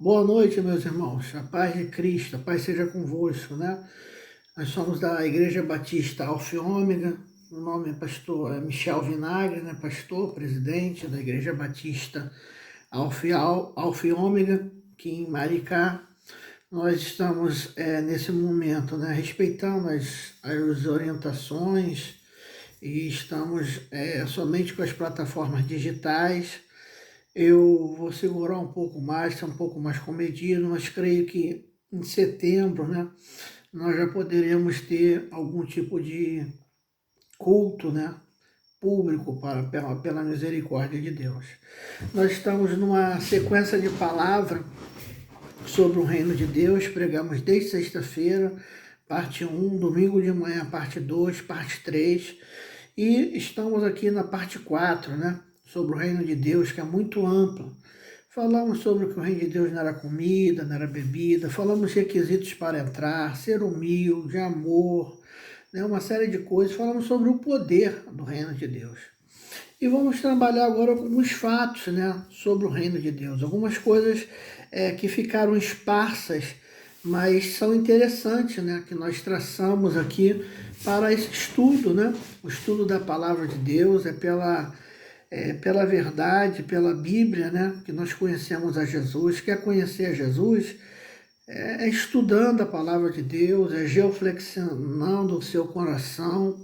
Boa noite, meus irmãos. A paz de Cristo, a paz seja convosco, né? Nós somos da Igreja Batista Alfa e Ômega. O nome é pastor Michel Vinagre, né? Pastor, presidente da Igreja Batista Alfa e Ômega, aqui em Maricá. Nós estamos nesse momento, né? Respeitando as orientações e estamos somente com as plataformas digitais. Eu vou segurar um pouco mais, ser um pouco mais comedido, mas creio que em setembro, né, nós já poderemos ter algum tipo de culto, né, público pela misericórdia de Deus. Nós estamos numa sequência de palavra sobre o reino de Deus, pregamos desde sexta-feira, parte 1, domingo de manhã, parte 2, parte 3, e estamos aqui na parte 4, né, sobre o reino de Deus, que é muito amplo. Falamos sobre que o reino de Deus não era comida, não era bebida, falamos requisitos para entrar, ser humilde, amor, né, uma série de coisas. Falamos sobre o poder do reino de Deus. E vamos trabalhar agora com alguns fatos, né, sobre o reino de Deus. Algumas coisas que ficaram esparsas, mas são interessantes, né, que nós traçamos aqui para esse estudo, né? O estudo da palavra de Deus é pela verdade, pela Bíblia, né, que nós conhecemos a Jesus. Quer conhecer a Jesus? É estudando a palavra de Deus, é geoflexionando o seu coração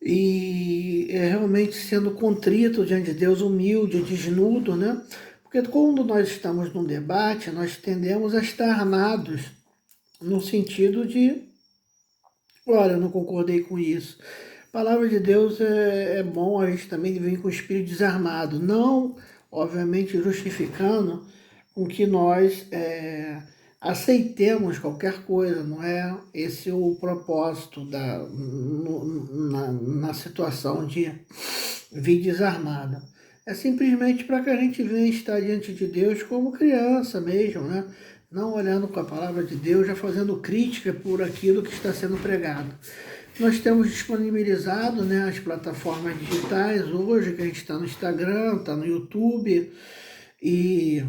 e é realmente sendo contrito diante de Deus, humilde, desnudo, né? Porque quando nós estamos num debate, nós tendemos a estar armados no sentido de, olha, eu não concordei com isso. A palavra de Deus é bom a gente também vir com o espírito desarmado, não, obviamente, justificando com que nós aceitemos qualquer coisa, não é esse o propósito na situação de vir desarmada. É simplesmente para que a gente venha estar diante de Deus como criança mesmo, né? Não olhando com a palavra de Deus, já fazendo crítica por aquilo que está sendo pregado. Nós temos disponibilizado, né, as plataformas digitais hoje, que a gente está no Instagram, está no YouTube e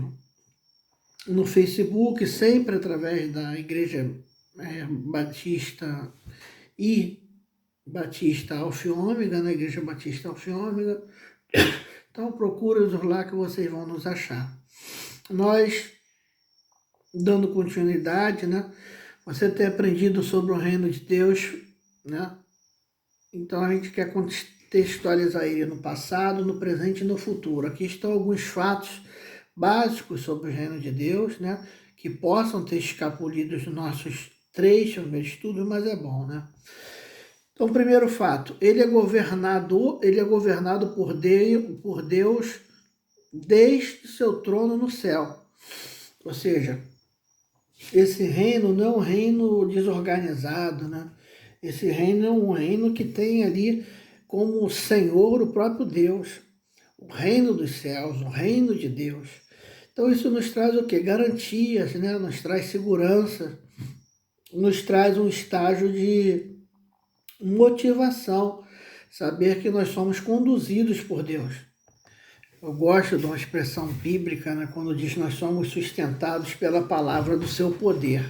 no Facebook, sempre através da Igreja Batista e Batista Alfa e Ômega, na Igreja Batista Alfa e Ômega. Então procura-nos lá que vocês vão nos achar. Nós, dando continuidade, né? Você tem aprendido sobre o reino de Deus, né? Então a gente quer contextualizar ele no passado, no presente e no futuro. Aqui estão alguns fatos básicos sobre o reino de Deus, né? Que possam ter escapulido dos nossos trechos de estudos, mas é bom, né? Então, primeiro fato, ele é governado por Deus desde seu trono no céu. Ou seja, esse reino não é um reino desorganizado, né? Esse reino é um reino que tem ali como Senhor o próprio Deus, o reino dos céus, o reino de Deus. Então isso nos traz o quê? Garantias, né? Nos traz segurança, nos traz um estágio de motivação, saber que nós somos conduzidos por Deus. Eu gosto de uma expressão bíblica, né, quando diz que nós somos sustentados pela palavra do seu poder.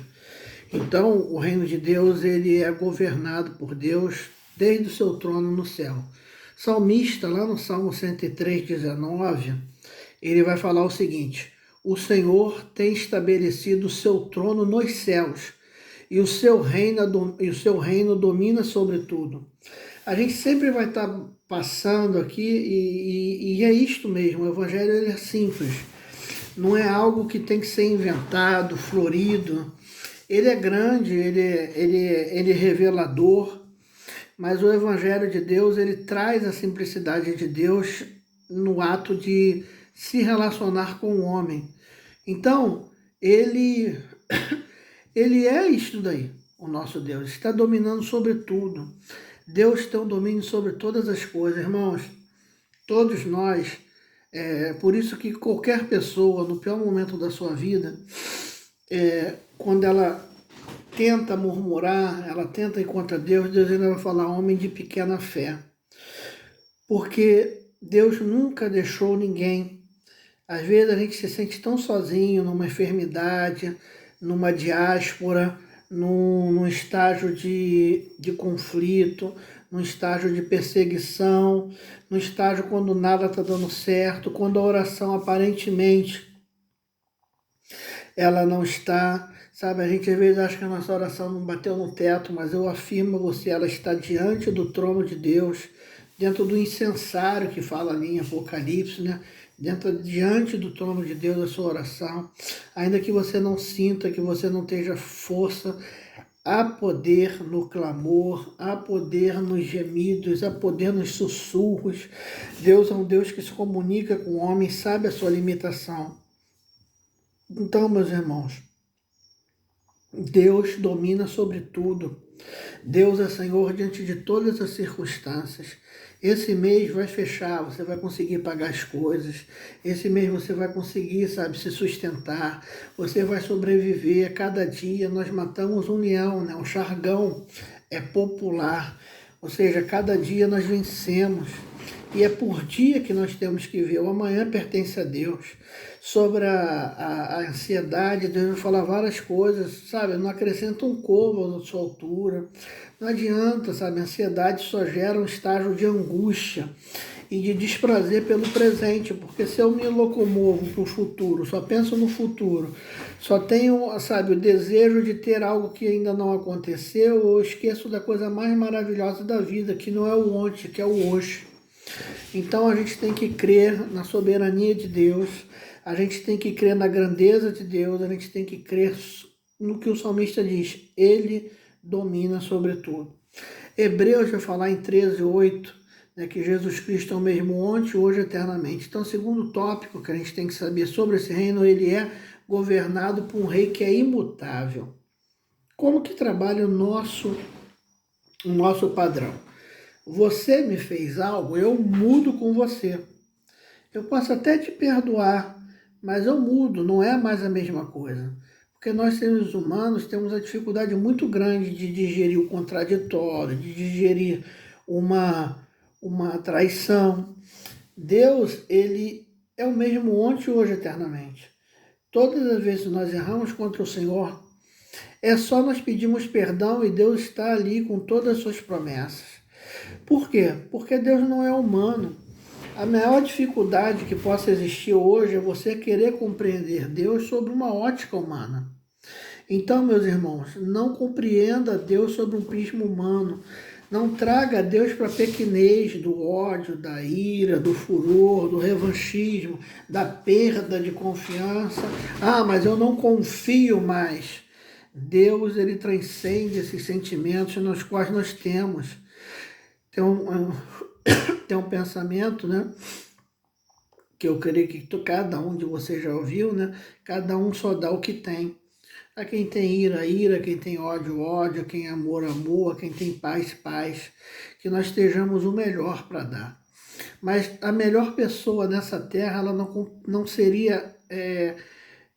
Então, o reino de Deus, ele é governado por Deus desde o seu trono no céu. O salmista, lá no Salmo 103:19, ele vai falar o seguinte: o Senhor tem estabelecido o seu trono nos céus, e o seu reino domina sobre tudo. A gente sempre vai estar passando aqui e é isto mesmo, o evangelho ele é simples. Não é algo que tem que ser inventado, florido. Ele é grande, ele é revelador, mas o evangelho de Deus, ele traz a simplicidade de Deus no ato de se relacionar com o homem. Então, ele é isto daí, o nosso Deus, está dominando sobre tudo. Deus tem um domínio sobre todas as coisas, irmãos. Todos nós, por isso que qualquer pessoa, no pior momento da sua vida, quando ela tenta murmurar, ela tenta ir contra Deus, Deus ainda vai falar homem de pequena fé. Porque Deus nunca deixou ninguém Às vezes a gente se sente tão sozinho numa enfermidade, numa diáspora, num estágio de conflito, num estágio de perseguição, num estágio quando nada está dando certo, quando a oração aparentemente ela não está, sabe? A gente às vezes acha que a nossa oração não bateu no teto, mas eu afirmo a você, ela está diante do trono de Deus, dentro do incensário que fala ali em Apocalipse, né? Diante do trono de Deus a sua oração, ainda que você não sinta, que você não tenha força, há poder no clamor, há poder nos gemidos, há poder nos sussurros. Deus é um Deus que se comunica com o homem, sabe a sua limitação. Então, meus irmãos, Deus domina sobre tudo. Deus é Senhor diante de todas as circunstâncias. Esse mês vai fechar, você vai conseguir pagar as coisas. Esse mês você vai conseguir, sabe, se sustentar. Você vai sobreviver. A cada dia nós matamos um leão, né? Um chargão é popular. Ou seja, cada dia nós vencemos. E é por dia que nós temos que ver. O amanhã pertence a Deus. Sobre a ansiedade, Deus vai falar várias coisas, sabe? Não acrescenta um covo à sua altura. Não adianta, sabe? A ansiedade só gera um estágio de angústia e de desprazer pelo presente, porque se eu me locomovo para o futuro, só penso no futuro, só tenho, sabe, o desejo de ter algo que ainda não aconteceu, eu esqueço da coisa mais maravilhosa da vida, que não é o ontem, que é o hoje. Então a gente tem que crer na soberania de Deus, a gente tem que crer na grandeza de Deus, a gente tem que crer no que o salmista diz, Ele domina sobre tudo. Hebreus vai falar em 13:8, né, que Jesus Cristo é o mesmo ontem, hoje, eternamente. Então, segundo tópico que a gente tem que saber sobre esse reino, ele é governado por um rei que é imutável. Como que trabalha o nosso padrão? Você me fez algo, eu mudo com você. Eu posso até te perdoar, mas eu mudo, não é mais a mesma coisa. Porque nós, seres humanos, temos a dificuldade muito grande de digerir o contraditório, de digerir uma traição. Deus, ele é o mesmo ontem, hoje, eternamente. Todas as vezes que nós erramos contra o Senhor, é só nós pedirmos perdão e Deus está ali com todas as suas promessas. Por quê? Porque Deus não é humano. A maior dificuldade que possa existir hoje é você querer compreender Deus sobre uma ótica humana. Então, meus irmãos, não compreenda Deus sobre um prisma humano. Não traga Deus para a pequenez do ódio, da ira, do furor, do revanchismo, da perda de confiança. Ah, mas eu não confio mais. Deus, ele transcende esses sentimentos nos quais nós temos. Tem um pensamento, né? Que eu creio que cada um de vocês já ouviu, né? Cada um só dá o que tem. A quem tem ira, ira, quem tem ódio, ódio, a quem tem amor, amor, a quem tem paz, paz. Que nós estejamos o melhor para dar. Mas a melhor pessoa nessa terra, ela não seria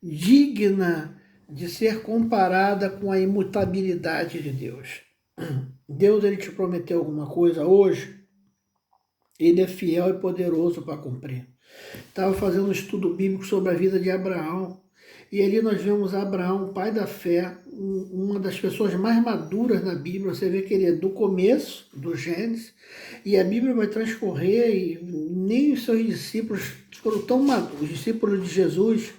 digna de ser comparada com a imutabilidade de Deus. Deus, ele te prometeu alguma coisa hoje, ele é fiel e poderoso para cumprir. Estava fazendo um estudo bíblico sobre a vida de Abraão. E ali nós vemos Abraão, pai da fé, uma das pessoas mais maduras na Bíblia. Você vê que ele é do começo, do Gênesis, e a Bíblia vai transcorrer e nem os seus discípulos foram tão maduros. Os discípulos de Jesus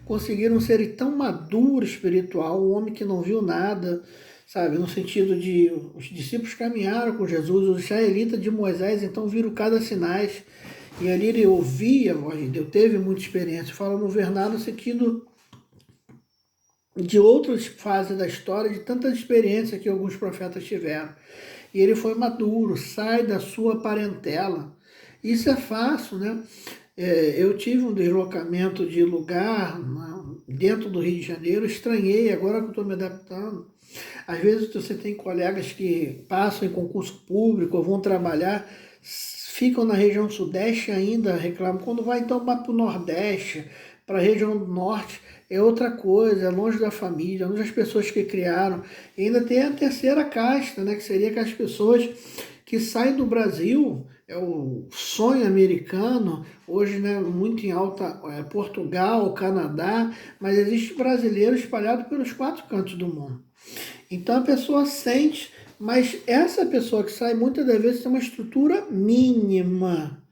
conseguiram ser tão maduro espiritual, um homem que não viu nada, sabe, no sentido de os discípulos caminharam com Jesus, os israelitas de Moisés então viram cada sinais, e ali ele ouvia a voz de Deus, teve muita experiência. Fala no Bernardo no sentido de outras fases da história, de tantas experiências que alguns profetas tiveram. E ele foi maduro, sai da sua parentela. Isso é fácil, né? Eu tive um deslocamento de lugar dentro do Rio de Janeiro, estranhei, agora que eu estou me adaptando. Às vezes você tem colegas que passam em concurso público ou vão trabalhar, ficam na região sudeste ainda, reclamam. Quando vai então para o nordeste, para a região do norte, é outra coisa, é longe da família, longe das pessoas que criaram. E ainda tem a terceira casta, né, que seria aquelas pessoas que saem do Brasil é o sonho americano, hoje, né, muito em alta, Portugal, Canadá, mas existe brasileiro espalhado pelos 4 cantos do mundo. Então a pessoa sente, mas essa pessoa que sai muitas das vezes tem uma estrutura mínima.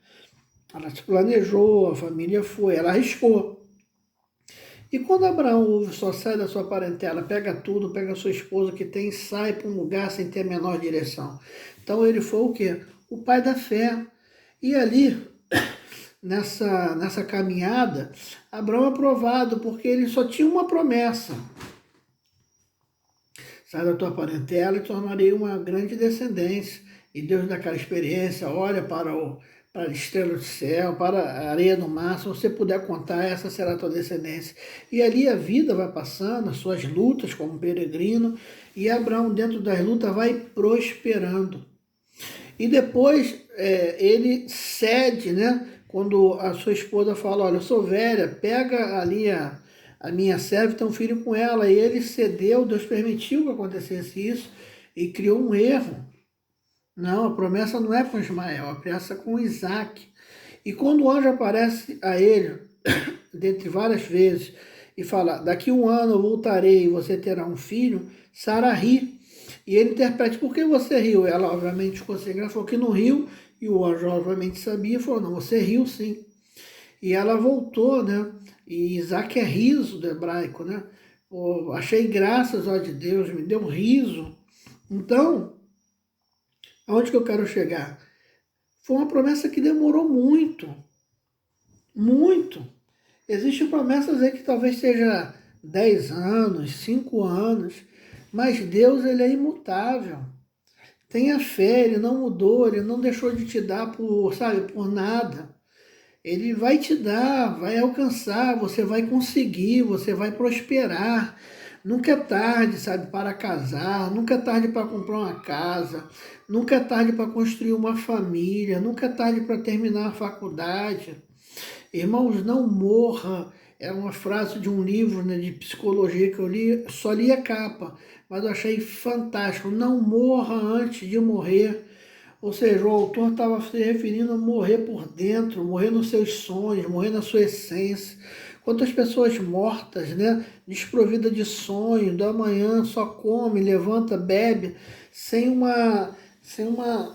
Ela se planejou, a família foi, ela arriscou. E quando Abraão ouve, só sai da sua parentela, pega tudo, pega a sua esposa que tem, sai para um lugar sem ter a menor direção. Então ele foi o quê? O pai da fé. E ali, nessa caminhada, Abraão é aprovado, porque ele só tinha uma promessa. Sai da tua parentela e tornarei uma grande descendência. E Deus dá aquela experiência, olha para a estrela do céu, para a areia do mar, se você puder contar, essa será a tua descendência. E ali a vida vai passando, as suas lutas como peregrino, e Abraão dentro das lutas vai prosperando. E depois ele cede, né? Quando a sua esposa fala, olha, eu sou velha, pega ali a minha serva e tem um filho com ela. E ele cedeu, Deus permitiu que acontecesse isso e criou um erro. Não, a promessa não é com Ismael, a promessa é com Isaac. E quando o anjo aparece a ele, dentre várias vezes, e fala, daqui 1 ano eu voltarei e você terá um filho, Sara ri. E ele interpreta, por que você riu? Ela, obviamente, ficou sem graça, falou que não riu, e o anjo, obviamente, sabia, e falou, não, você riu sim. E ela voltou, né? E Isaac é riso do hebraico, né? Pô, achei graças, ó de Deus, me deu riso. Então, aonde que eu quero chegar? Foi uma promessa que demorou muito, muito. Existem promessas aí que talvez seja 10 anos, 5 anos, mas Deus ele é imutável. Tenha fé, ele não mudou, ele não deixou de te dar por, sabe, por nada. Ele vai te dar, vai alcançar, você vai conseguir, você vai prosperar. Nunca é tarde, sabe, para casar, nunca é tarde para comprar uma casa, nunca é tarde para construir uma família, nunca é tarde para terminar a faculdade. Irmãos, não morra. É uma frase de um livro, né, de psicologia que eu li, só li a capa, mas eu achei fantástico. Não morra antes de morrer. Ou seja, o autor estava se referindo a morrer por dentro, morrer nos seus sonhos, morrer na sua essência. Quantas pessoas mortas, né, desprovidas de sonho, do amanhã só come, levanta, bebe, sem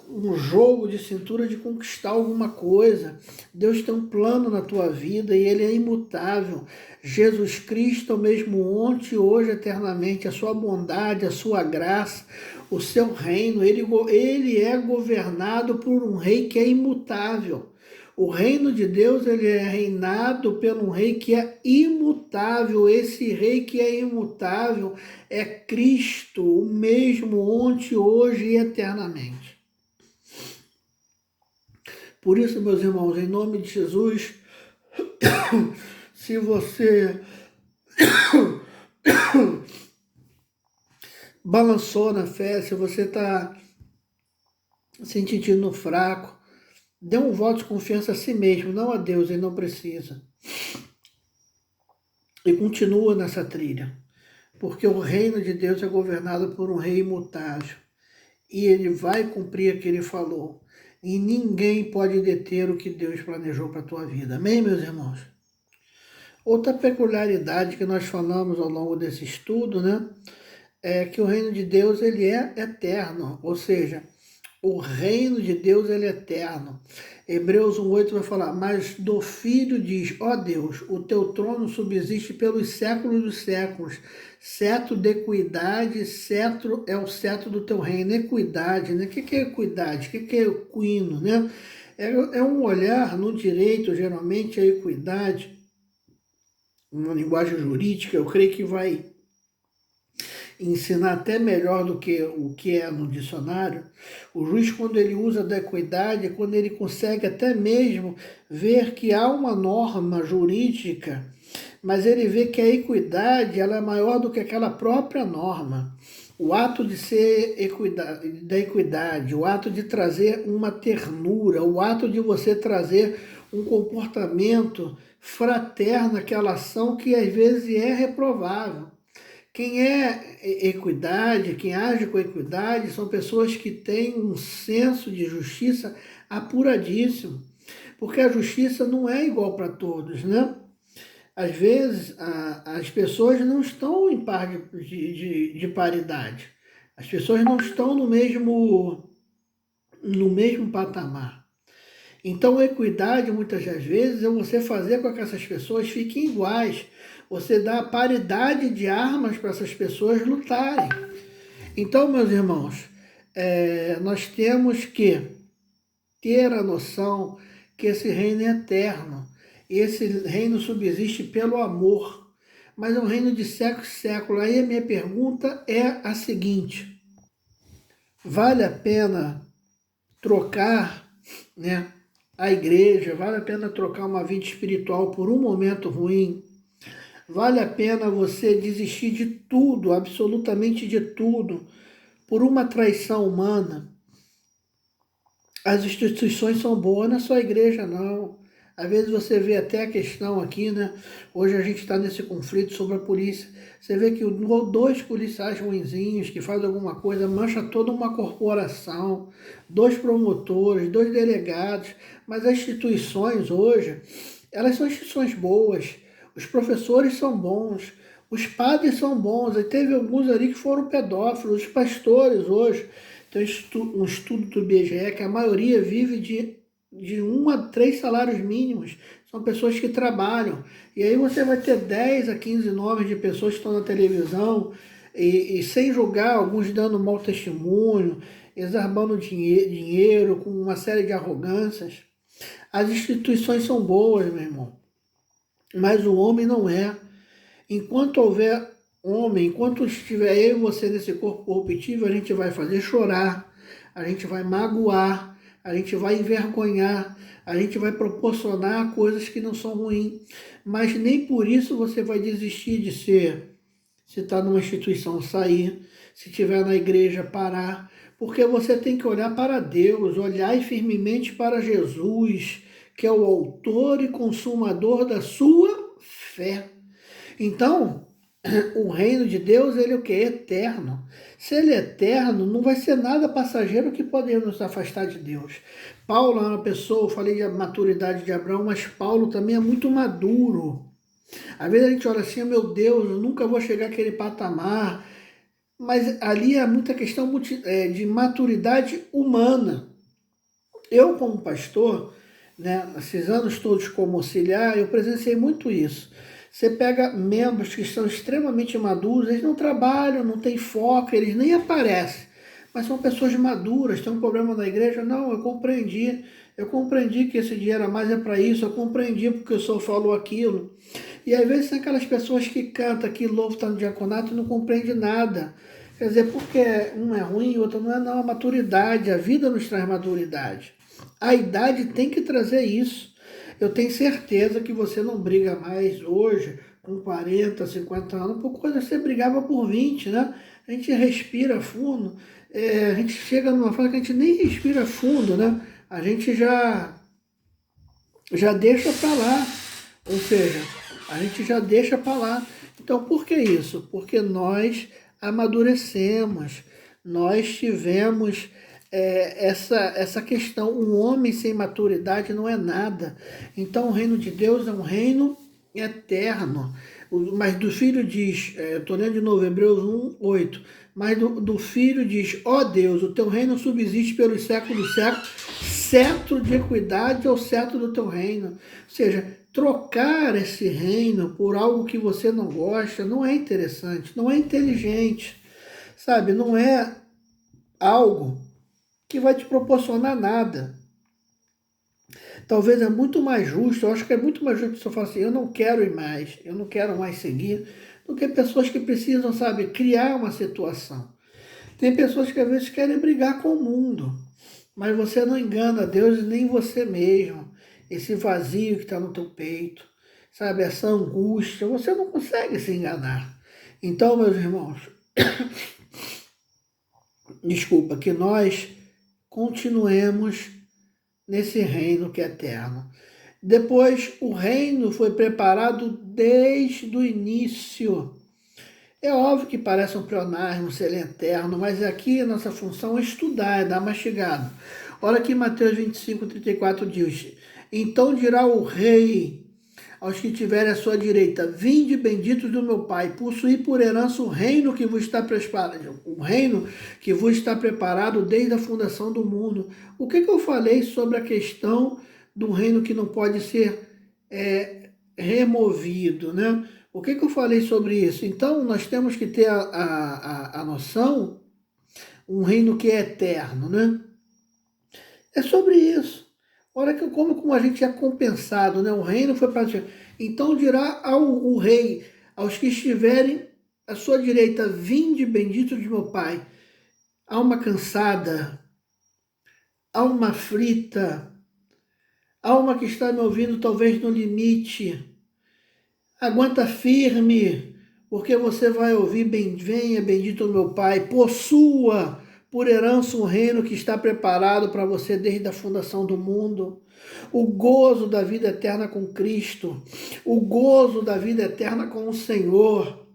um jogo de cintura de conquistar alguma coisa. Deus tem um plano na tua vida e ele é imutável. Jesus Cristo é o mesmo ontem, hoje, eternamente. A sua bondade, a sua graça, o seu reino, ele é governado por um rei que é imutável. O reino de Deus ele é reinado por um rei que é imutável. Esse rei que é imutável é Cristo, o mesmo ontem, hoje e eternamente. Por isso, meus irmãos, em nome de Jesus, se você balançou na fé, se você está se sentindo fraco, dê um voto de confiança a si mesmo, não a Deus, ele não precisa. E continua nessa trilha, porque o reino de Deus é governado por um rei imutável. E ele vai cumprir o que ele falou. E ninguém pode deter o que Deus planejou para a tua vida. Amém, meus irmãos? Outra peculiaridade que nós falamos ao longo desse estudo, né, é que o reino de Deus ele é eterno, ou seja, o reino de Deus ele é eterno. Hebreus 1:8 vai falar, mas do Filho diz, ó Deus, o teu trono subsiste pelos séculos dos séculos, cetro de equidade, cetro é o cetro do teu reino, equidade, né? O que é equidade? O que é equino, né? É um olhar no direito, geralmente a equidade, uma linguagem jurídica, eu creio que vai ensinar até melhor do que o que é no dicionário. O juiz, quando ele usa da equidade, é quando ele consegue até mesmo ver que há uma norma jurídica, mas ele vê que a equidade ela é maior do que aquela própria norma. O ato de ser da equidade, o ato de trazer uma ternura, o ato de você trazer um comportamento fraterno àquela ação que às vezes é reprovável. Quem é equidade, quem age com equidade, são pessoas que têm um senso de justiça apuradíssimo, porque a justiça não é igual para todos, né? Às vezes, as pessoas não estão em par de paridade. As pessoas não estão no mesmo patamar. Então, a equidade, muitas das vezes, é você fazer com que essas pessoas fiquem iguais. Você dá paridade de armas para essas pessoas lutarem. Então, meus irmãos, nós temos que ter a noção que esse reino é eterno. Esse reino subsiste pelo amor, mas é um reino de século e século. Aí a minha pergunta é a seguinte: vale a pena trocar, né, a igreja? Vale a pena trocar uma vida espiritual por um momento ruim? Vale a pena você desistir de tudo, absolutamente de tudo, por uma traição humana? As instituições são boas, não é só a igreja, não. Às vezes você vê até a questão aqui, né? Hoje a gente está nesse conflito sobre a polícia. Você vê que dois policiais ruinzinhos que fazem alguma coisa mancha toda uma corporação, dois promotores, dois delegados. Mas as instituições hoje, elas são instituições boas. Os professores são bons, os padres são bons. Aí teve alguns ali que foram pedófilos, os pastores hoje. Tem um estudo do IBGE que a maioria vive de 1 a 3 salários mínimos. São pessoas que trabalham. E aí você vai ter 10 a 15 nomes de pessoas que estão na televisão e sem julgar, alguns dando mau testemunho, exarbando dinheiro, com uma série de arrogâncias. As instituições são boas, meu irmão, mas o homem não é. Enquanto houver homem, enquanto estiver eu e você nesse corpo corruptível, a gente vai fazer chorar, a gente vai magoar, a gente vai envergonhar, a gente vai proporcionar coisas que não são ruins, mas nem por isso você vai desistir de ser. Se está numa instituição, sair. Se estiver na igreja, parar. Porque você tem que olhar para Deus, olhar firmemente para Jesus, que é o autor e consumador da sua fé. Então, o reino de Deus, ele é o que? Eterno. Se ele é eterno, não vai ser nada passageiro que poderia nos afastar de Deus. Paulo é uma pessoa, eu falei de maturidade de Abraão, mas Paulo também é muito maduro. Às vezes a gente olha assim, meu Deus, eu nunca vou chegar àquele patamar. Mas ali é muita questão de maturidade humana. Eu, como pastor, né, esses anos todos como auxiliar, eu presenciei muito isso. Você pega membros que são extremamente maduros, eles não trabalham, não têm foco, eles nem aparecem. Mas são pessoas maduras, tem um problema na igreja? Não, eu compreendi. Eu compreendi que esse dinheiro a mais é para isso, eu compreendi porque o senhor falou aquilo. E às vezes tem aquelas pessoas que cantam, que louvam, está no diaconato e não compreende nada. Quer dizer, porque um é ruim e o outro não é, não. A maturidade, a vida nos traz maturidade. A idade tem que trazer isso. Eu tenho certeza que você não briga mais hoje, com 40, 50 anos, por coisa que você brigava por 20, né? A gente respira fundo, a gente chega numa fase que a gente nem respira fundo, né? A gente já deixa para lá, ou seja, a gente já deixa para lá. Então, por que isso? Porque nós amadurecemos, nós tivemos essa questão. Um homem sem maturidade não é nada. Então, o reino de Deus é um reino eterno. Mas do Filho diz, estou lendo de novo, Hebreus 1, 8, mas do Filho diz, ó Deus, o teu reino subsiste pelos séculos dos séculos, cetro de equidade é o cetro do teu reino. Ou seja, trocar esse reino por algo que você não gosta não é interessante, não é inteligente, sabe? Não é algo que vai te proporcionar nada. Talvez é muito mais justo, eu acho que é muito mais justo você falar assim, eu não quero ir mais, eu não quero mais seguir, do que pessoas que precisam, sabe, criar uma situação. Tem pessoas que às vezes querem brigar com o mundo, mas você não engana Deus nem você mesmo. Esse vazio que está no teu peito, sabe, essa angústia, você não consegue se enganar. Então, meus irmãos, desculpa, que nós continuemos nesse reino que é eterno. Depois, o reino foi preparado desde o início. É óbvio que parece um pleonasmo, ser eterno, mas aqui a nossa função é estudar, é dar mastigado. Olha aqui Mateus 25:34 diz: então dirá o rei aos que tiverem à sua direita: vinde benditos do meu Pai, possuí por herança o reino que vos está preparado, desde a fundação do mundo. O que eu falei sobre a questão do reino que não pode ser removido, né? O que eu falei sobre isso? Então, nós temos que ter a noção, um reino que é eterno, né? É sobre isso. Olha como a gente é compensado, né? O reino foi para... Então dirá o rei, aos que estiverem à sua direita: vinde bendito de meu Pai. Alma cansada, alma aflita, alma que está me ouvindo talvez no limite, aguenta firme, porque você vai ouvir: venha bendito meu Pai, possua por herança um reino que está preparado para você desde a fundação do mundo. O gozo da vida eterna com Cristo, o gozo da vida eterna com o Senhor,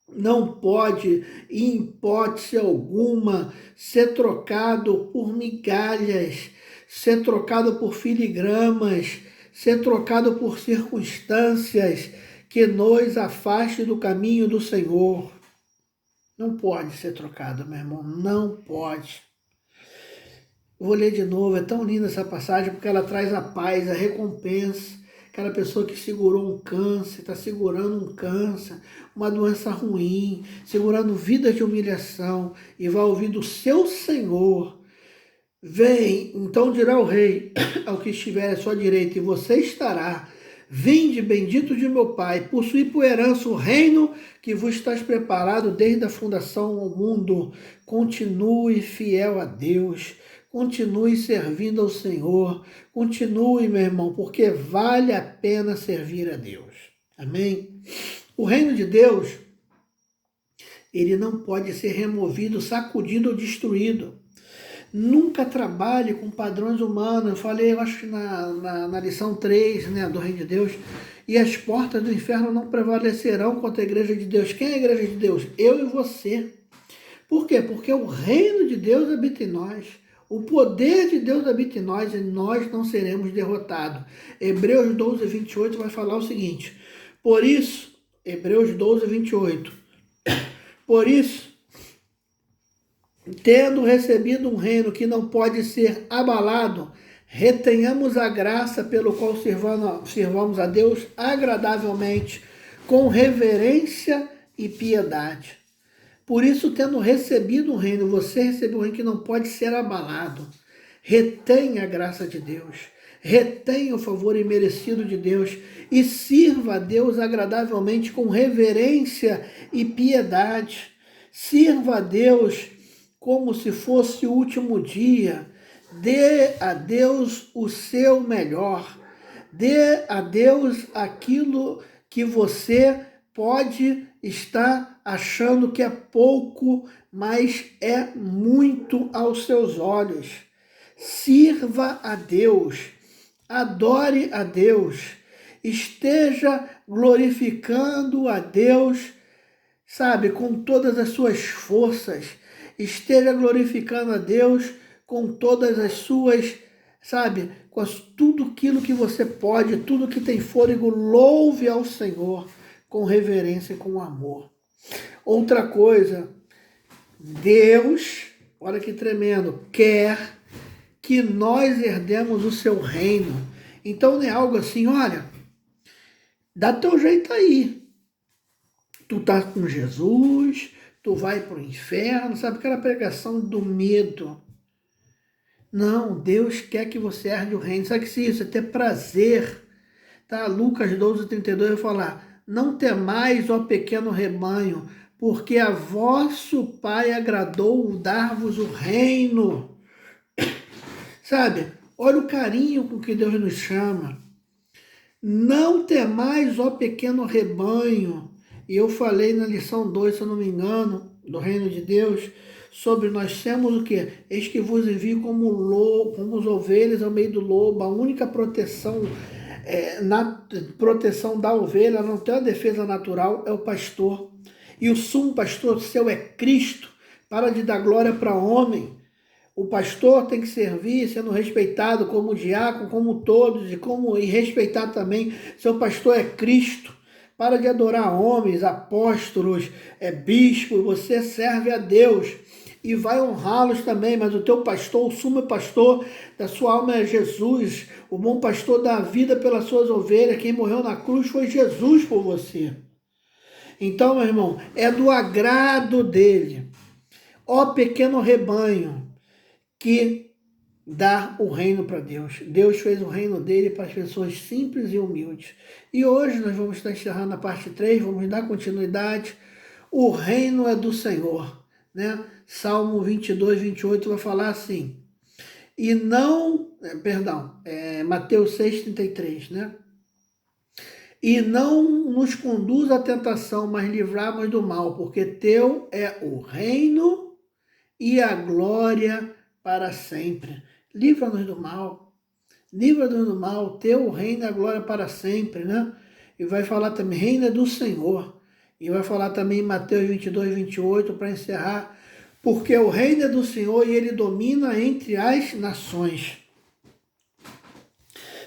não pode, em hipótese alguma, ser trocado por migalhas, ser trocado por filigramas, ser trocado por circunstâncias que nos afaste do caminho do Senhor. Não pode ser trocado, meu irmão, não pode. Vou ler de novo, é tão linda essa passagem porque ela traz a paz, a recompensa. Aquela pessoa que segurou um câncer, está segurando um câncer, uma doença ruim, segurando vidas de humilhação, e vai ouvir do seu Senhor: vem, então dirá o rei ao que estiver à sua direita, e você estará: vinde bendito de meu Pai, possuí por herança o reino que vos está preparado desde a fundação do mundo. Continue fiel a Deus. Continue servindo ao Senhor. Continue, meu irmão, porque vale a pena servir a Deus. Amém? O reino de Deus, ele não pode ser removido, sacudido ou destruído. Nunca trabalhe com padrões humanos. Eu falei, eu acho que na lição 3, né, do reino de Deus: e as portas do inferno não prevalecerão contra a igreja de Deus. Quem é a igreja de Deus? Eu e você. Por quê? Porque o reino de Deus habita em nós. O poder de Deus habita em nós e nós não seremos derrotados. Hebreus 12:28 vai falar o seguinte: por isso, Hebreus 12:28, por isso, tendo recebido um reino que não pode ser abalado, retenhamos a graça pelo qual sirvamos a Deus agradavelmente, com reverência e piedade. Por isso, tendo recebido um reino, você recebeu um reino que não pode ser abalado. Retenha a graça de Deus, retenha o favor imerecido de Deus e sirva a Deus agradavelmente com reverência e piedade. Sirva a Deus como se fosse o último dia. Dê a Deus o seu melhor. Dê a Deus aquilo que você pode estar achando que é pouco, mas é muito aos seus olhos. Sirva a Deus, adore a Deus, esteja glorificando a Deus, sabe, com todas as suas forças. Esteja glorificando a Deus com todas as suas, sabe, com tudo aquilo que você pode, tudo que tem fôlego. Louve ao Senhor com reverência e com amor. Outra coisa, Deus, olha que tremendo, quer que nós herdemos o seu reino. Então não é algo assim: olha, dá teu jeito aí. Tu tá com Jesus, tu vai para o inferno, sabe aquela pregação do medo. Não, Deus quer que você herde o reino. Sabe que isso é ter prazer. Tá? Lucas 12:32 vai falar: não temais, ó pequeno rebanho, porque a vosso Pai agradou dar-vos o reino. Sabe? Olha o carinho com que Deus nos chama. Não temais, ó pequeno rebanho. E eu falei na lição 2, se eu não me engano, do reino de Deus, sobre nós sermos o quê? Eis que vos envio como lobo, como as ovelhas ao meio do lobo. A única proteção, na proteção da ovelha, não tem uma defesa natural, é o pastor. E o sumo pastor seu é Cristo, para de dar glória para homem. O pastor tem que servir, sendo respeitado como diácono, como todos, e respeitar também. Seu pastor é Cristo. Para de adorar homens, apóstolos, bispo, você serve a Deus e vai honrá-los também, mas o teu pastor, o sumo pastor da sua alma é Jesus, o bom pastor dá a vida pelas suas ovelhas, quem morreu na cruz foi Jesus por você. Então, meu irmão, é do agrado dele, ó pequeno rebanho, que dá o reino para Deus. Deus fez o reino dele para as pessoas simples e humildes. E hoje nós vamos estar encerrando a parte 3, vamos dar continuidade. O reino é do Senhor, né? Salmo 22, 28 vai falar assim, e não, Mateus 6, 33, né? E não nos conduz à tentação, mas livrar-nos do mal, porque teu é o reino e a glória para sempre. Livra-nos do mal. Livra-nos do mal. Teu reino e a glória para sempre, né? E vai falar também, reino é do Senhor. E vai falar também em Mateus 22, 28, para encerrar, porque o reino é do Senhor e ele domina entre as nações.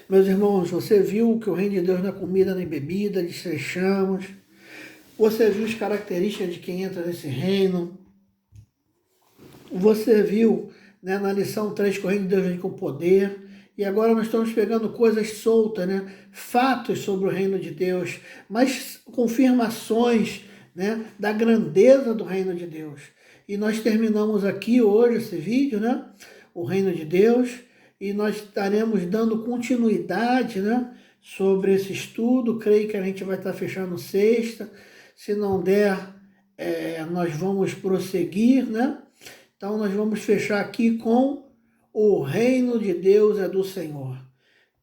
Meus irmãos, você viu que o reino de Deus não é comida nem bebida, destrechamos. Você viu as características de quem entra nesse reino. Você viu, né, na lição 3 que o reino de Deus vem com poder. E agora nós estamos pegando coisas soltas, né? Fatos sobre o reino de Deus, mas confirmações, né, da grandeza do reino de Deus. E nós terminamos aqui hoje esse vídeo, né? O reino de Deus. E nós estaremos dando continuidade, né, sobre esse estudo. Creio que a gente vai estar fechando sexta. Se não der, nós vamos prosseguir, né? Então nós vamos fechar aqui com o reino de Deus é do Senhor.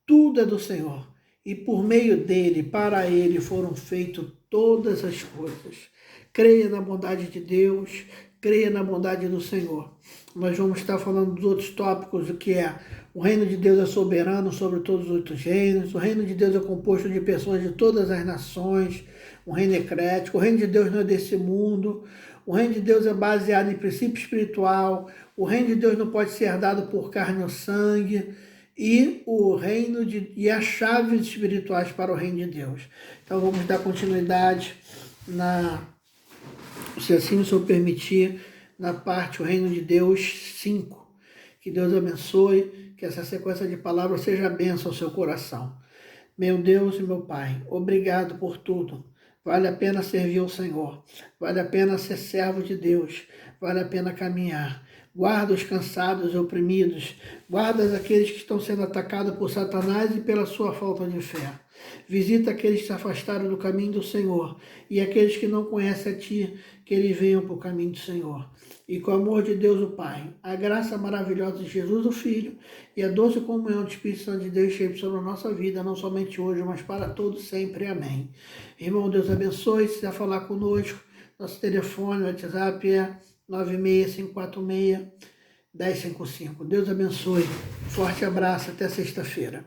Tudo é do Senhor. E por meio dele, para ele, foram feitas todas as coisas. Creia na bondade de Deus, creia na bondade do Senhor. Nós vamos estar falando dos outros tópicos, o que é o reino de Deus é soberano sobre todos os outros reinos, o reino de Deus é composto de pessoas de todas as nações, um reino eclético, o reino de Deus não é desse mundo, o reino de Deus é baseado em princípio espiritual, o reino de Deus não pode ser herdado por carne ou sangue, e e as chaves espirituais para o reino de Deus. Então vamos dar continuidade se assim o Senhor permitir, na parte o reino de Deus 5. Que Deus abençoe, que essa sequência de palavras seja bênção ao seu coração. Meu Deus e meu Pai, obrigado por tudo. Vale a pena servir ao Senhor, vale a pena ser servo de Deus, vale a pena caminhar. Guarda os cansados e oprimidos, guarda aqueles que estão sendo atacados por Satanás e pela sua falta de fé. Visita aqueles que se afastaram do caminho do Senhor e aqueles que não conhecem a Ti, que eles venham para o caminho do Senhor. E com o amor de Deus o Pai, a graça maravilhosa de Jesus o Filho e a doce comunhão do Espírito Santo de Deus cheio sobre a nossa vida, não somente hoje, mas para todos sempre. Amém. Irmão, Deus abençoe. Se quiser falar conosco, nosso telefone, WhatsApp é 96546-1055. Deus abençoe. Forte abraço. Até sexta-feira.